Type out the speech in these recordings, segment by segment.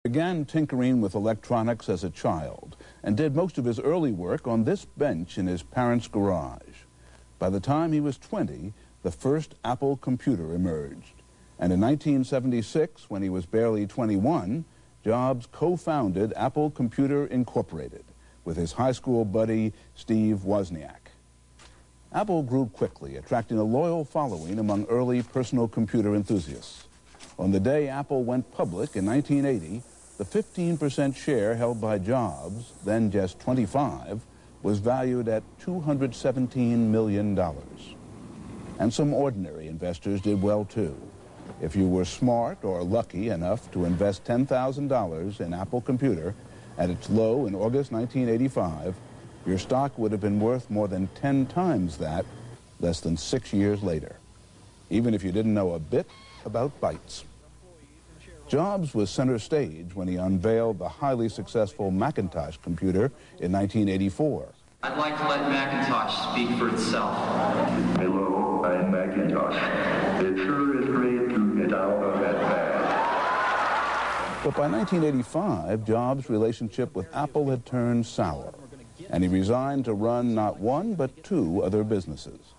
Began tinkering with electronics as a child and did most of his early work on this bench in his parents' garage. By the time he was 20, the first Apple computer emerged. And in 1976, when he was barely 21, Jobs co-founded Apple Computer Incorporated with his high school buddy Steve Wozniak. Apple grew quickly, attracting a loyal following among early personal computer enthusiasts. On the day Apple went public in 1980, the 15% share held by Jobs, then just 25, was valued at $217 million. And some ordinary investors did well too. If you were smart or lucky enough to invest $10,000 in Apple Computer at its low in August 1985, your stock would have been worth more than 10 times that less than 6 years later, even if you didn't know a bit about bytes. Jobs was center stage when he unveiled the highly successful Macintosh computer in 1984. I'd like to let Macintosh speak for itself. Hello, I'm Macintosh. It sure is great to get out of that bag. But by 1985, Jobs' relationship with Apple had turned sour, and he resigned to run not one but two other businesses.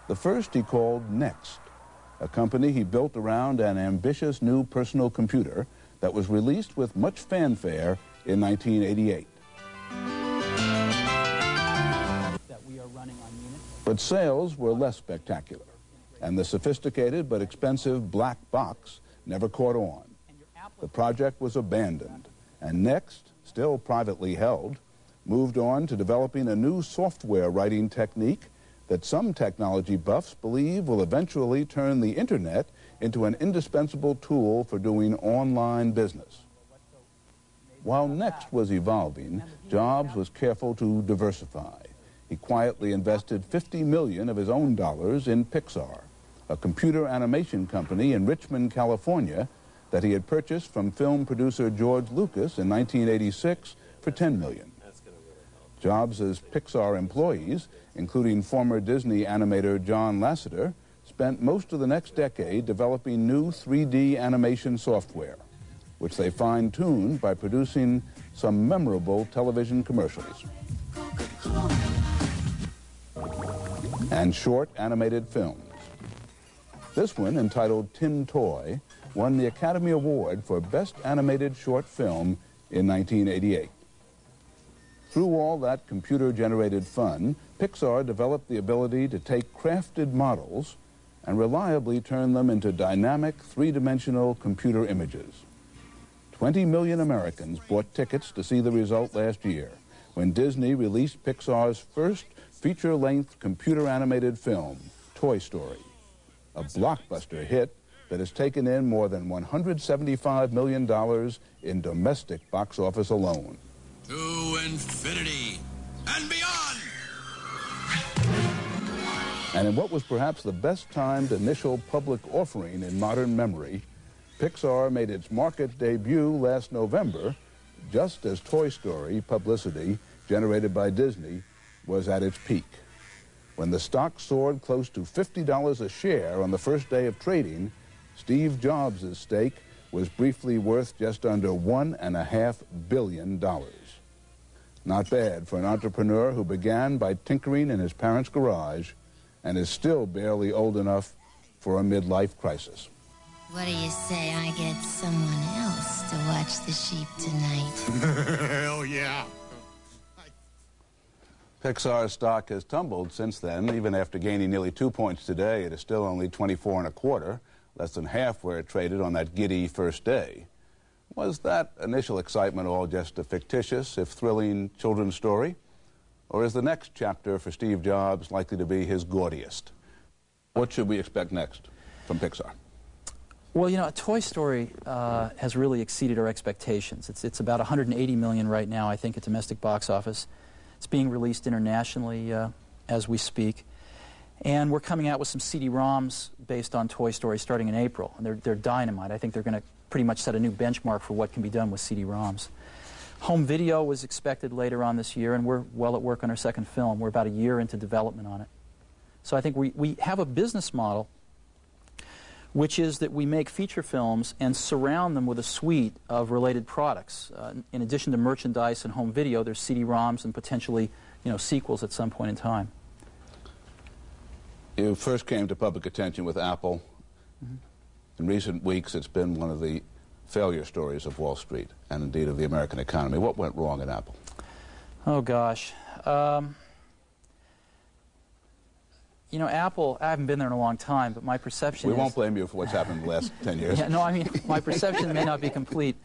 The first he called Next, a company he built around an ambitious new personal computer that was released with much fanfare in 1988. But sales were less spectacular, and the sophisticated but expensive black box never caught on. The project was abandoned, and Next, still privately held, moved on to developing a new software writing technique that some technology buffs believe will eventually turn the internet into an indispensable tool for doing online business. While Next was evolving, Jobs was careful to diversify. He quietly invested $50 million of his own dollars in Pixar, a computer animation company in Richmond, California, that he had purchased from film producer George Lucas in 1986 for $10 million. Jobs' Pixar employees, including former Disney animator John Lasseter, spent most of the next decade developing new 3D animation software, which they fine-tuned by producing some memorable television commercials and short animated films. This one, entitled Tin Toy, won the Academy Award for Best Animated Short Film in 1988. Through all that computer-generated fun, Pixar developed the ability to take crafted models and reliably turn them into dynamic, three-dimensional computer images. 20 million Americans bought tickets to see the result last year when Disney released Pixar's first feature-length computer-animated film, Toy Story, a blockbuster hit that has taken in more than $175 million in domestic box office alone. To infinity and beyond! And in what was perhaps the best-timed initial public offering in modern memory, Pixar made its market debut last November, just as Toy Story publicity generated by Disney was at its peak. When the stock soared close to $50 a share on the first day of trading, Steve Jobs' stake was briefly worth just under $1.5 billion. Not bad for an entrepreneur who began by tinkering in his parents' garage and is still barely old enough for a midlife crisis. What do you say I get someone else to watch the sheep tonight? Hell yeah! Pixar's stock has tumbled since then. Even after gaining nearly 2 points today, it is still only 24 1/4, less than half where it traded on that giddy first day. Was that initial excitement all just a fictitious, if thrilling, children's story? Or is the next chapter for Steve Jobs likely to be his gaudiest? What should we expect next from Pixar? Well, you know, Toy Story has really exceeded our expectations. It's about $180 million right now, I think, at domestic box office. It's being released internationally as we speak. And we're coming out with some CD-ROMs based on Toy Story starting in April. And they're dynamite. I think they're going to pretty much set a new benchmark for what can be done with CD-ROMs. Home video was expected later on this year, and we're well at work on our second film. We're about a year into development on it. So I think we have a business model which is that we make feature films and surround them with a suite of related products. In addition to merchandise and home video, there's CD-ROMs and potentially, sequels at some point in time. You first came to public attention with Apple. In recent weeks, it's been one of the failure stories of Wall Street and indeed of the American economy. What went wrong at Apple? Oh, gosh. Apple, I haven't been there in a long time, but my perception is... We won't blame you for what's happened in the last 10 years. Yeah, no, I mean, my perception may not be complete,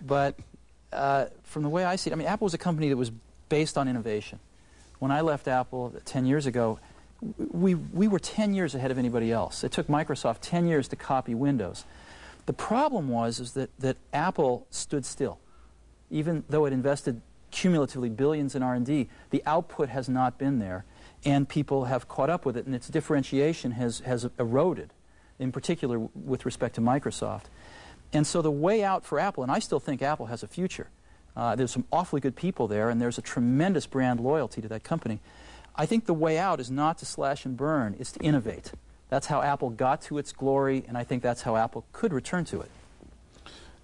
but from the way I see it, Apple was a company that was based on innovation. When I left Apple 10 years ago, we were 10 years ahead of anybody else. It took Microsoft 10 years to copy Windows. The problem was that Apple stood still. Even though it invested cumulatively billions in R&D, the output has not been there, and people have caught up with it, and its differentiation has eroded, in particular with respect to Microsoft. And so the way out for Apple, and I still think Apple has a future. There's some awfully good people there, and there's a tremendous brand loyalty to that company. I think the way out is not to slash and burn, it's to innovate. That's how Apple got to its glory, and I think that's how Apple could return to it.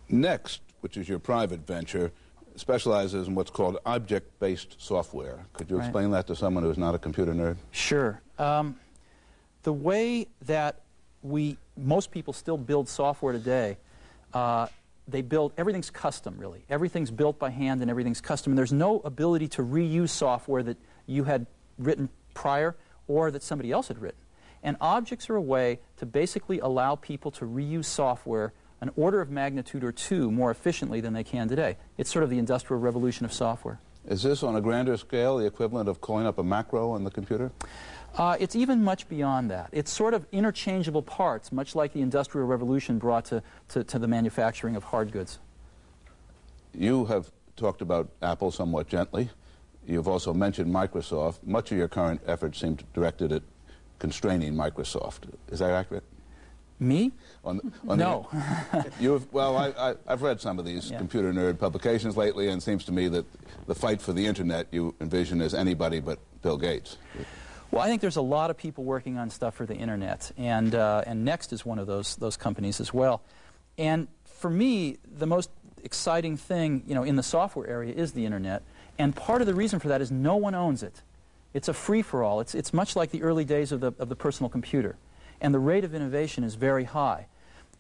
Next, which is your private venture, specializes in what's called object-based software. Could you explain that to someone who's not a computer nerd? Sure. The way that most people still build software today, they build, everything's custom, really. Everything's built by hand and everything's custom. And there's no ability to reuse software that you had written prior or that somebody else had written. And objects are a way to basically allow people to reuse software an order of magnitude or two more efficiently than they can today. It's sort of the industrial revolution of software. Is this, on a grander scale, the equivalent of calling up a macro on the computer? It's even much beyond that. It's sort of interchangeable parts, much like the Industrial Revolution brought to the manufacturing of hard goods. You have talked about Apple somewhat gently. You've also mentioned Microsoft. Much of your current efforts seem directed at constraining Microsoft. Is that accurate? Me? No. I've read some of these computer nerd publications lately, and it seems to me that the fight for the Internet you envision as anybody but Bill Gates. Well, I think there's a lot of people working on stuff for the Internet, and Next is one of those companies as well. And for me, the most exciting thing, in the software area is the Internet, and part of the reason for that is no one owns it. It's a free-for-all. It's much like the early days of the personal computer. And the rate of innovation is very high.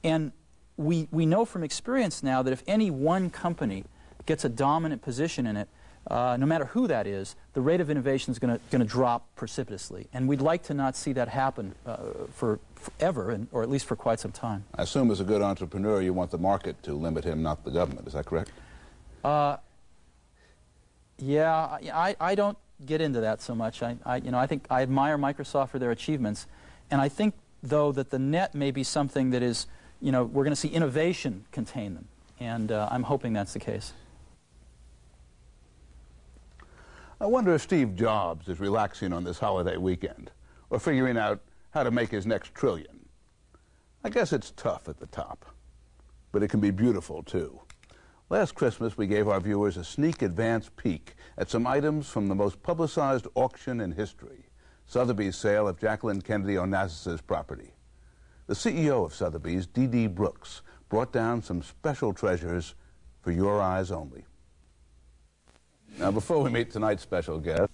And we know from experience now that if any one company gets a dominant position in it, no matter who that is, the rate of innovation is going to drop precipitously. And we'd like to not see that happen forever, or at least for quite some time. I assume as a good entrepreneur you want the market to limit him, not the government. Is that correct? Yeah, I don't get into that so much. I think I admire Microsoft for their achievements, and I think, though, that the net may be something that is, we're going to see innovation contain them, and I'm hoping that's the case. I wonder if Steve Jobs is relaxing on this holiday weekend, or figuring out how to make his next trillion. I guess it's tough at the top, but it can be beautiful, too. Last Christmas, we gave our viewers a sneak advance peek at some items from the most publicized auction in history, Sotheby's sale of Jacqueline Kennedy Onassis's property. The CEO of Sotheby's, D.D. Brooks, brought down some special treasures for your eyes only. Now, before we meet tonight's special guest,